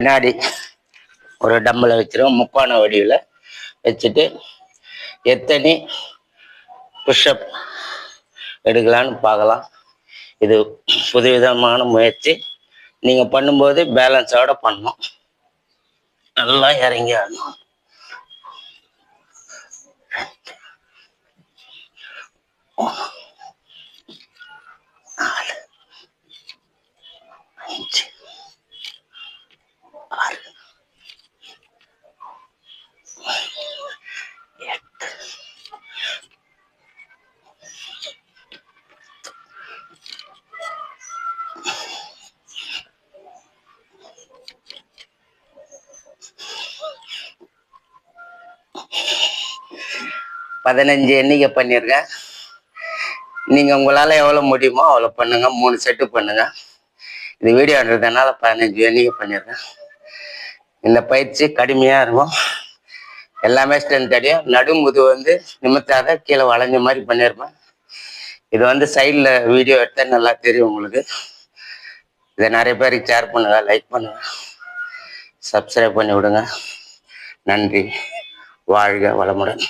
பின்னாடி ஒரு டம்பில் வச்சிரும், முப்பான வடிவில் வச்சுட்டு எத்தனை புஷ்அப் எடுக்கலான்னு பார்க்கலாம். இது புதுவிதமான முயற்சி. நீங்கள் பண்ணும்போது பேலன்ஸோட பண்ணணும். நல்லா இறங்கி ஆடணும். 4, 5, 6, 8, 15 எண்ணிக்கை பண்ணியிருக்கேன். நீங்கள் உங்களால் எவ்வளோ முடியுமோ அவ்வளோ பண்ணுங்கள். 3 செட்டு பண்ணுங்கள். இது வீடியோன்றதுனால 15 எண்ணிக்கை பண்ணியிருக்கேன். இந்த பயிற்சி கடுமையாக இருக்கும். எல்லாமே ஸ்ட்ரென்த் அடியும். நடுமுது நிமித்தாத கீழே வளைஞ்ச மாதிரி பண்ணியிருப்பேன். இது சைடில் வீடியோ எடுத்தால் நல்லா தெரியும் உங்களுக்கு. இதை நிறைய பேருக்கு ஷேர் பண்ணுங்கள், லைக் பண்ணுங்கள், சப்ஸ்கிரைப் பண்ணி விடுங்க. நன்றி. வாழ்க வளமுடன்.